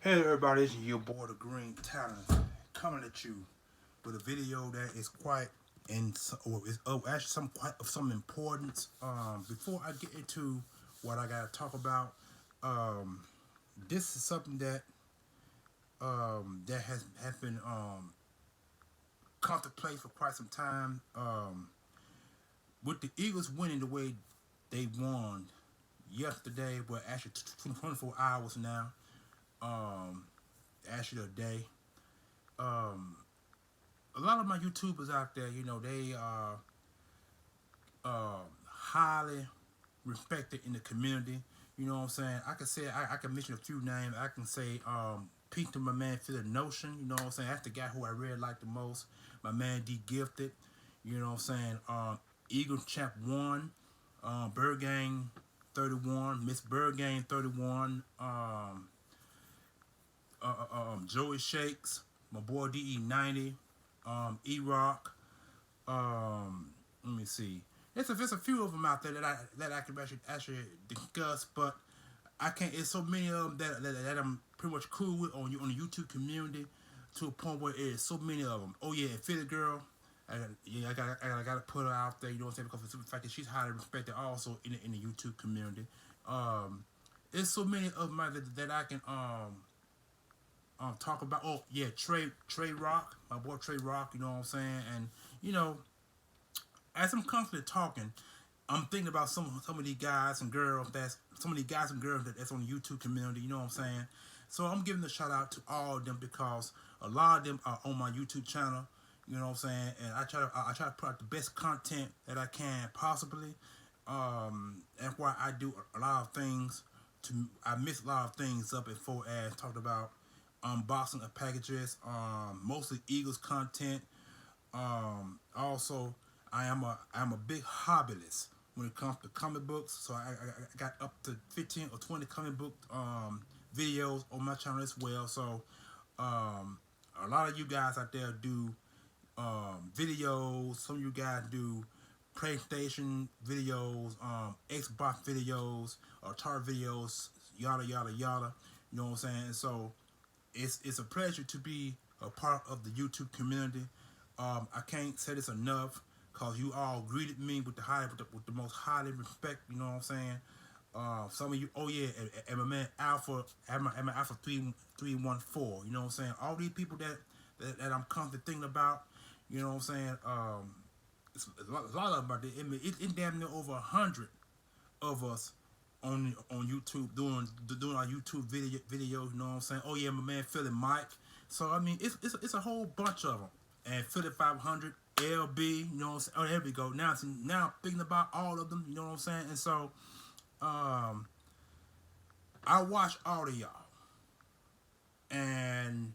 Hey everybody, it's your boy the Green Talent coming at you with a video that is quite or is actually some quite of some importance. Before I get into what I gotta talk about, um, this is something that that has been contemplated for quite some time. With the Eagles winning the way they won yesterday, but actually 24 hours now, um, actually a day. Um, a lot of my YouTubers out there, they are highly respected in the community. You know what I'm saying? I can say I can mention a few names. I can say Pete to my man Philip Notion. You know what I'm saying? That's the guy who I really like the most. My man D Gifted. You know what I'm saying? Eagle Champ 1, Bird Gang 31, Miss Bird Gang 31, Joey Shakes, my boy DE90, E-Rock. Let me see. There's a few of them out there that I can actually discuss, but I can't. It's so many of them that I'm pretty much cool with on the YouTube community to a point where it's so many of them. Oh yeah, and Philly Girl. I gotta put her out there. You know what I'm saying? Because of the fact that she's highly respected also in the YouTube community. There's so many of them that I can talk about. Oh yeah, Trey Rock, my boy Trey Rock. You know what I'm saying? And you know, as I'm constantly talking, I'm thinking about some of these guys and girls that's on the YouTube community. You know what I'm saying? So I'm giving a shout out to all of them because a lot of them are on my YouTube channel. You know what I'm saying? And I try to put out the best content that I can possibly. And why I do a lot of things I miss a lot of things up before as talked about unboxing of packages, mostly Eagles content. Also, I'm a big hobbyist when it comes to comic books. So I got up to 15 or 20 comic book videos on my channel as well. So a lot of you guys out there do videos. Some of you guys do PlayStation videos, Xbox videos, or Atari videos, yada yada yada. You know what I'm saying? So it's a pleasure to be a part of the YouTube community. I can't say this enough because you all greeted me with the most highly respect. You know what I'm saying? Some of you, oh yeah, and my man Alpha, and my Alpha 314. You know what I'm saying? All these people that I'm constantly thinking about. You know what I'm saying? It's a lot of them out there. It's damn near over 100 of us on YouTube doing our YouTube videos. You know what I'm saying? Oh yeah, my man Philly Mike. So I mean, it's a whole bunch of them. And Philly 500, LB. You know what I'm saying? Oh, there we go. Now I'm thinking about all of them. You know what I'm saying? And so, I watch all of y'all, and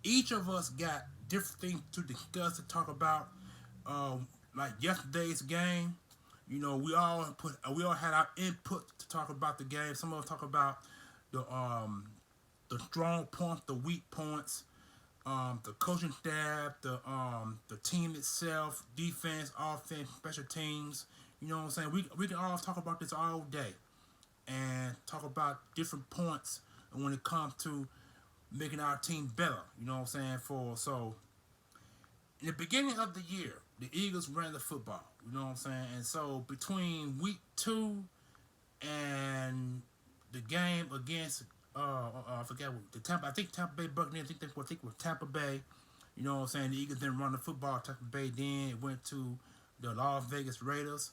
each of us got different things to discuss to talk about. Like yesterday's game, we all had our input to talk about the game. Some of us talk about the strong points, the weak points, the coaching staff, the team itself, defense, offense, special teams. You know what I'm saying? We can all talk about this all day and talk about different points when it comes to making our team better. You know what I'm saying? In the beginning of the year, the Eagles ran the football. You know what I'm saying? And so between week 2 and the game against I forget what the Tampa. I think Tampa Bay Buccaneers. I think it was Tampa Bay. You know what I'm saying? The Eagles didn't run the football. Tampa Bay then it went to the Las Vegas Raiders,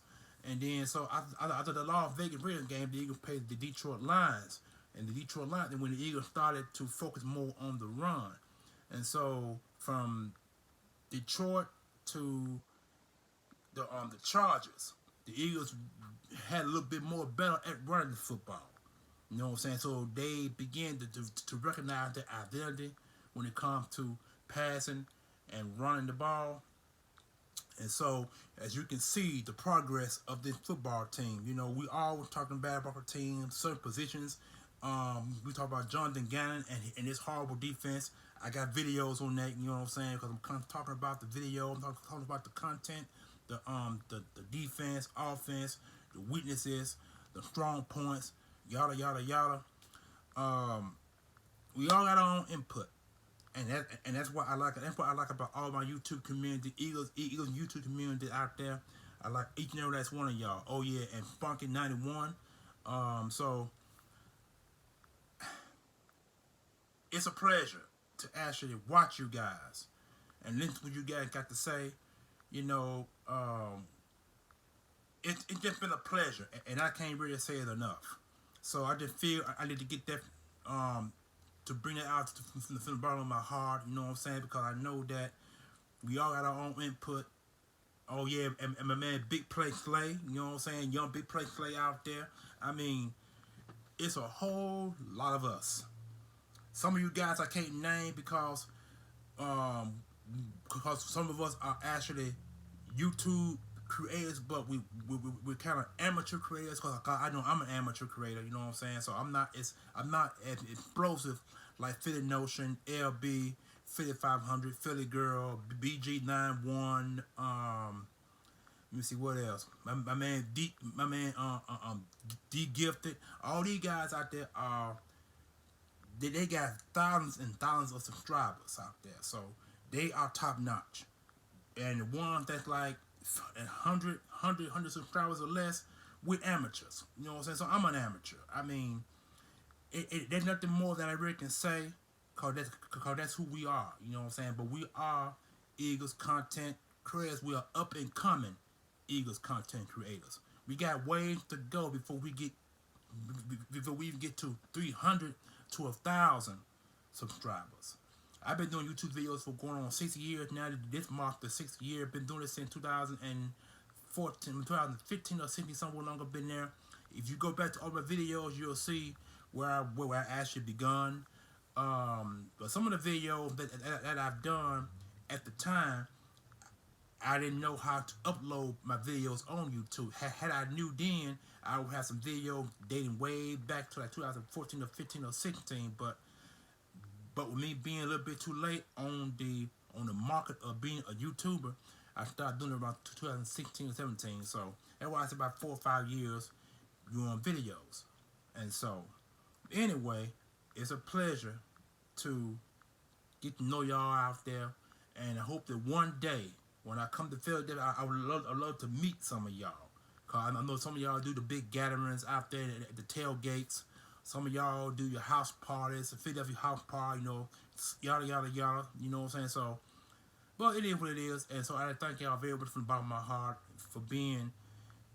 and then so after the Las Vegas Raiders game, the Eagles played the Detroit Lions, and the Detroit Lions. And when the Eagles started to focus more on the run, and so from Detroit to the Chargers, the Eagles had a little bit more better at running the football. You know what I'm saying? So they began to recognize their identity when it comes to passing and running the ball. And so, as you can see, the progress of this football team. You know, we all were talking bad about our team, certain positions. We talk about Jonathan Gannon and his horrible defense. I got videos on that. You know what I'm saying? Because I'm kind of talking about the video. I'm talking about the content, the defense, offense, the weaknesses, the strong points, yada yada yada. we all got our own input. And that's what I like. That's what I like about all my YouTube community, Eagles YouTube community out there. I like each and every last one of y'all. Oh yeah, and Funky 91. So it's a pleasure to actually watch you guys and listen to what you guys got to say. You know, it's just been a pleasure, and I can't really say it enough. So I just feel I need to get that to bring it out from the bottom of my heart. You know what I'm saying? Because I know that we all got our own input. Oh yeah, and my man Big Play Slay. You know what I'm saying? Young Big Play Slay out there. I mean, it's a whole lot of us. Some of you guys I can't name um, because some of us are actually YouTube creators, but we're kind of amateur creators. Cause I know I'm an amateur creator. You know what I'm saying? So I'm not as explosive like Philly Notion, LB, Philly 500, Philly Girl, BG91. Let me see what else. My man D Gifted. All these guys out there are they got thousands and thousands of subscribers out there. So they are top notch. And the ones that's like 100 subscribers or less, we're amateurs. You know what I'm saying? So I'm an amateur. I mean, there's nothing more that I really can say, cause that's who we are. You know what I'm saying? But we are Eagles content creators. We are up and coming Eagles content creators. We got ways to go before we even get to 300 to 1,000 subscribers. I've been doing YouTube videos for going on 6 years now. This marks the 6th year. Been doing this since 2014, 2015 or 16, somewhere longer. Been there. If you go back to all my videos, you'll see where I actually begun. But some of the videos that I've done at the time, I didn't know how to upload my videos on YouTube. Had I knew then, I would have some videos dating way back to like 2014 or 15 or 16. But with me being a little bit too late on the market of being a YouTuber, I started doing it around 2016 or 17. So that's why it's about 4 or 5 years doing videos. And so anyway, it's a pleasure to get to know y'all out there, and I hope that one day when I come to Philadelphia, I would love to meet some of y'all. Cause I know some of y'all do the big gatherings out there at the tailgates. Some of y'all do your house parties, the Philadelphia house party, you know, yada yada yada. You know what I'm saying? So, but it is what it is, and so I thank y'all very much from the bottom of my heart for being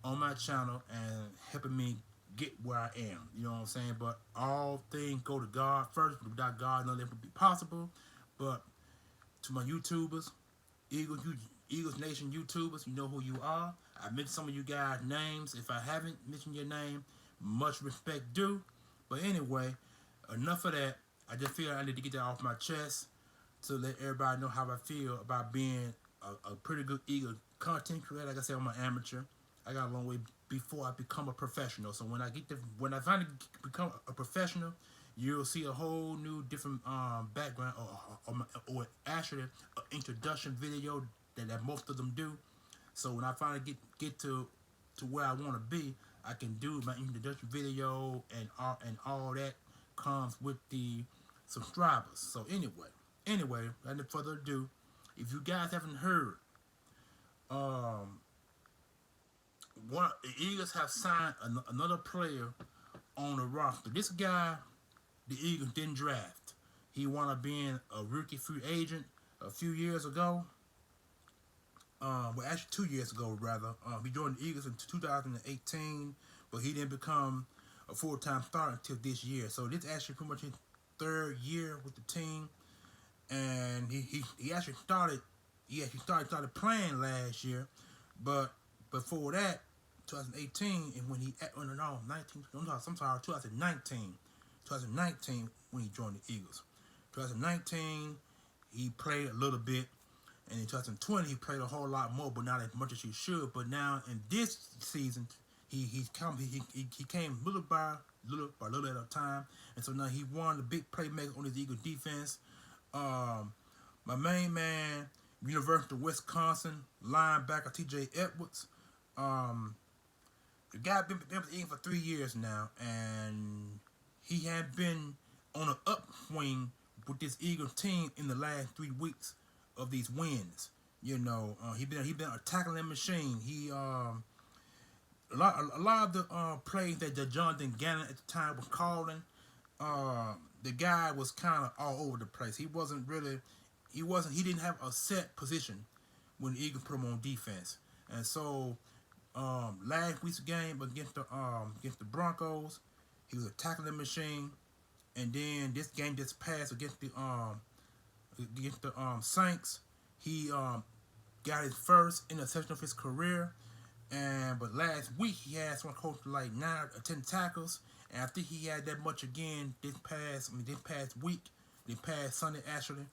on my channel and helping me get where I am. You know what I'm saying? But all things go to God first. Without God, none of that would be possible. But to my YouTubers, Eagles Nation YouTubers, you know who you are. I mentioned some of you guys' names. If I haven't mentioned your name, much respect due. But anyway, enough of that. I just feel I need to get that off my chest to let everybody know how I feel about being a pretty good Eagle content creator. Like I said, I'm an amateur. I got a long way before I become a professional. So when I finally become a professional, you'll see a whole new different background or actually an introduction video that most of them do. So when I finally get to where I want to be, I can do my introduction video and all that comes with the subscribers. So anyway, without further ado, if you guys haven't heard, the Eagles have signed another player on the roster. This guy, the Eagles didn't draft. He wound up being a rookie free agent a few years ago. Well, actually 2 years ago, rather. He joined the Eagles in 2018, but he didn't become a full-time starter until this year. So this is actually pretty much his 3rd year with the team, and he actually started playing last year, but before that, 2018, and when he 2019 when he joined the Eagles. 2019 he played a little bit, and in 2020 he played a whole lot more, but not as much as he should. But now in this season, he came little by little at a time, and so now he won the big playmaker on his Eagles defense. My main man, University of Wisconsin linebacker T.J. Edwards. The guy been with the Eagles for 3 years now, and he had been on an upswing with this Eagles team in the last 3 weeks of these wins. You know, he been a tackling machine. A lot of the plays that Jonathan Gannon at the time was calling, the guy was kind of all over the place. He didn't have a set position when the Eagles put him on defense. And so last week's game against the Broncos, he was a tackling machine. And then this game just passed against the Saints, he got his first interception of his career. But last week he had someone close to like 9 or 10 tackles, and I think he had that much again this past week, this past Sunday actually.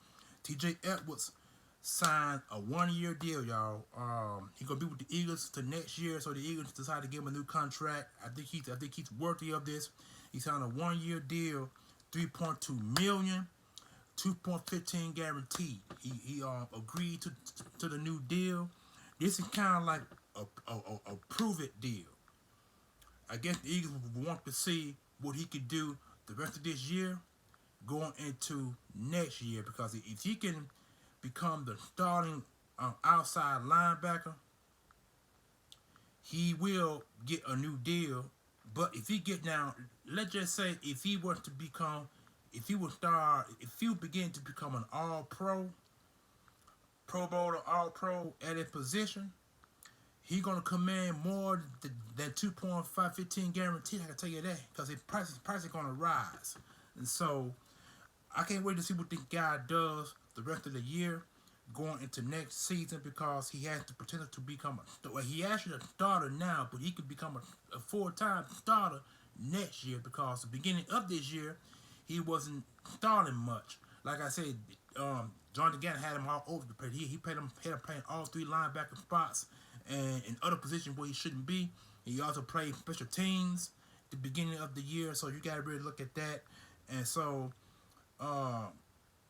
T.J. Edwards signed a 1-year deal, y'all. He gonna be with the Eagles to next year, so the Eagles decided to give him a new contract. I think he's worthy of this. He signed a 1-year deal, $3.2 million, 2.15 guaranteed. He agreed to the new deal. This is kind of like a prove it deal. I guess the Eagles want to see what he could do the rest of this year going into next year, because if he can become the starting outside linebacker, he will get a new deal. But if he get down, let's just say if he would begin to become an all-pro, Pro Bowler, all-pro at his position, he gonna command more than 2.515 guaranteed. I can tell you that, because his price is gonna rise. And so I can't wait to see what this guy does the rest of the year going into next season, because he has the potential to become he actually a starter now, but he could become a full-time starter next year, because the beginning of this year he wasn't starting much. Like I said, Jonathan Gannon had him all over the place. He had him playing all 3 linebacker spots and in other positions where he shouldn't be. He also played special teams at the beginning of the year, so you got to really look at that. And so,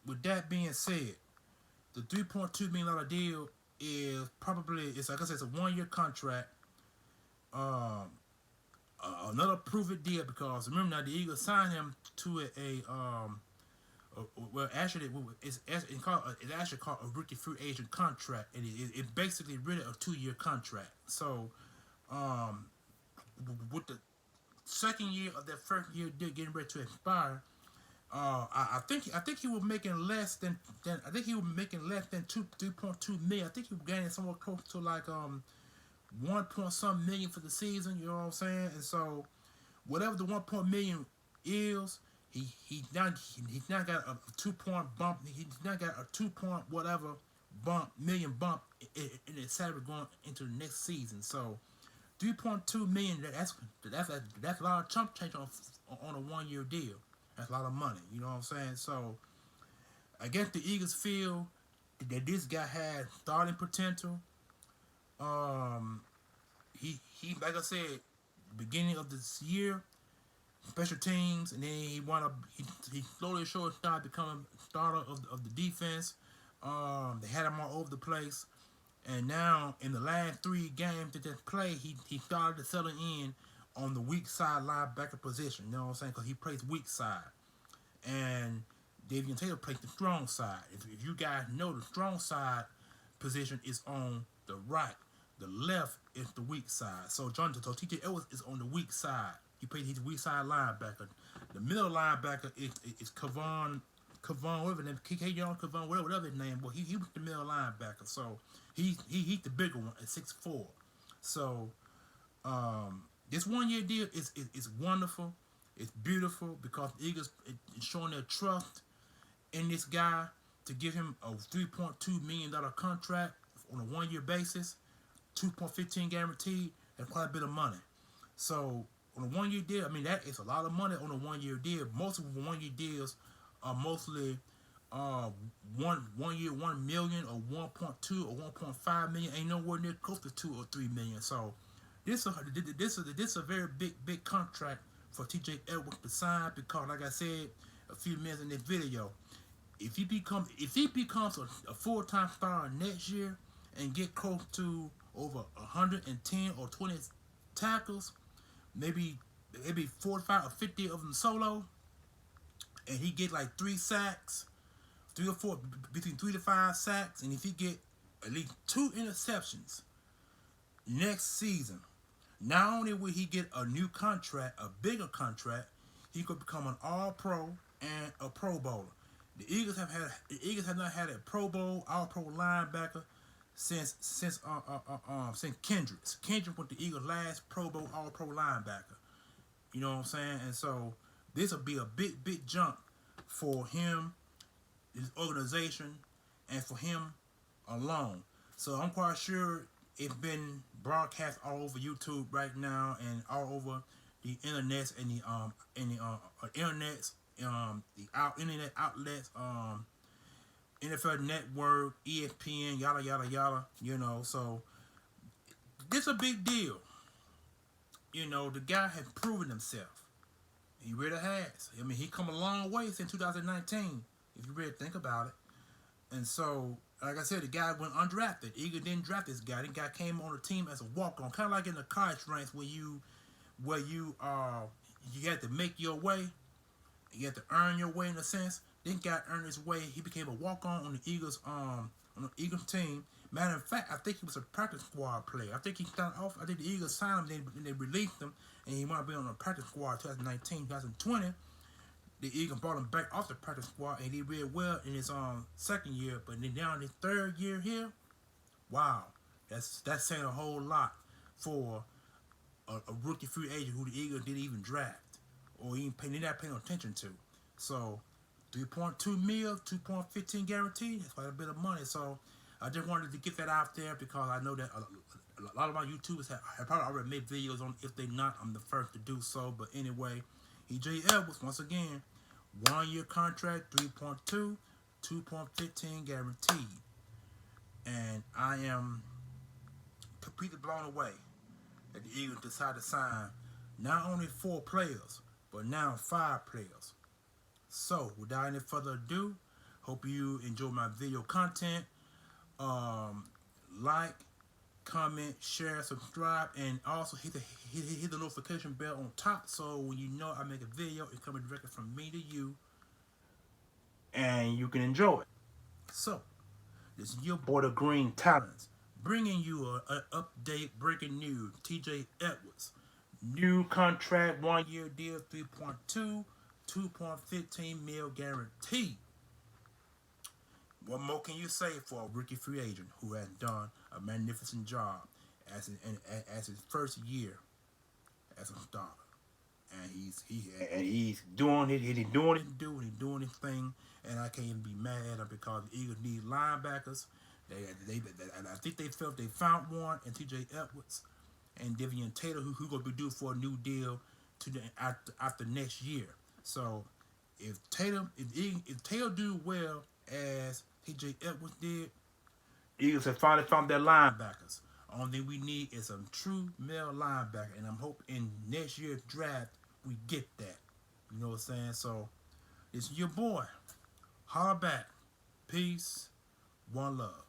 with that being said, the $3.2 million deal is like I said, it's a 1-year contract. Another prove it deal, because remember now the Eagles signed him to it's actually called a rookie free agent contract, and it basically really a 2-year contract. So, with the second year of that first year deal getting ready to expire, I think he was making less than 3.2 million. I think he was getting somewhere close to like 1 point some million for the season. You know what I'm saying? And so, whatever the 1 point million is, he's now got a 2-point bump. He's now got a 2 point whatever million bump in his salary going into the next season. So 3.2 million. That's a lot of chump change on a 1-year deal. That's a lot of money. You know what I'm saying? So I guess the Eagles feel that this guy had starting potential. He like I said, beginning of this year, special teams, and then he slowly started becoming starter of the defense. They had him all over the place, and now in the last 3 games that they played, he started to settle in on the weak side linebacker position. You know what I'm saying? Because he plays weak side, and Davian Taylor plays the strong side. If you guys know, the strong side position is on the right. The left is the weak side. So T.J. Edwards is on the weak side. He's weak side linebacker. The middle linebacker is Kavon, whatever his name, Kavon, whatever his name was. He was the middle linebacker. So he's the bigger one at 6'4". So this 1-year deal is wonderful. It's beautiful, because the Eagles is showing their trust in this guy to give him a $3.2 million contract on a 1-year basis, 2.15 guaranteed. That's quite a bit of money. So on a 1-year deal, I mean, that is a lot of money on a 1-year deal. Most of the 1-year deals are mostly one year, 1 million or 1.2 or 1.5 million. Ain't nowhere near close to 2 or 3 million. So this is a very big contract for T.J. Edwards to sign, because like I said a few minutes in this video, if he becomes a full-time starter next year and get close to over 110 or 20 tackles, maybe 45 or 50 of them solo, and he get like 3 sacks, 3 or 4, between 3 to 5 sacks, and if he get at least 2 interceptions next season, not only will he get a new contract, a bigger contract, he could become an All-Pro and a Pro Bowler. The Eagles have not had a Pro Bowl, All-Pro linebacker since Kendricks. Kendricks was the Eagles' last Pro Bowl, All-Pro linebacker. You know what I'm saying? And so this will be a big jump for him, his organization, and for him alone. So I'm quite sure it's been broadcast all over YouTube right now and all over the internets and the internet outlets, NFL Network, ESPN, yada yada yada. You know, so this is a big deal. You know, the guy has proven himself. He really has. I mean, he come a long way since 2019, if you really think about it. And so, like I said, the guy went undrafted. Eagle didn't draft this guy. The guy came on the team as a walk-on, kind of like in the college ranks where you had to make your way, you had to earn your way in a sense. Then guy earned his way. He became a walk-on on the Eagles team. Matter of fact, I think he was a practice squad player. I think he started off. I think the Eagles signed him, then they released him, and he might be on the practice squad 2019, 2020. The Eagles brought him back off the practice squad, and he did real well in his second year. But then down in his third year here, wow, that's saying a whole lot for a rookie free agent who the Eagles didn't even draft or even they're not paying attention to. So 3.2 mil, 2.15 guaranteed. That's quite a bit of money. So I just wanted to get that out there because I know that a lot of my YouTubers have probably already made videos on. If they not, I'm the first to do so. But anyway, E.J. Edwards, once again, 1-year contract, 3.2, 2.15 guaranteed. And I am completely blown away that the Eagles decided to sign not only 4 players, but now 5 players. So, without any further ado, hope you enjoy my video content. Like, comment, share, subscribe, and also hit the notification bell on top so when you know I make a video, it's coming directly from me to you, and you can enjoy it. So, this is your boy, the Green Talents, bringing you an update, breaking news. T.J. Edwards, new contract, 1-year deal, 3.2, 2.15 mil guaranteed. What more can you say for a rookie free agent who has done a magnificent job as his first year as a starter? And he's doing it. He's doing his thing, and I can't even be mad at him because the Eagles need linebackers. And I think they felt they found one in T.J. Edwards and Devian Taylor, who gonna be due for a new deal after next year. So if Taylor do well as T.J. Edwards did, Eagles have finally found their linebackers. Only thing we need is a true male linebacker, and I'm hoping in next year's draft we get that. You know what I'm saying? So it's your boy. Holla back. Peace. One love.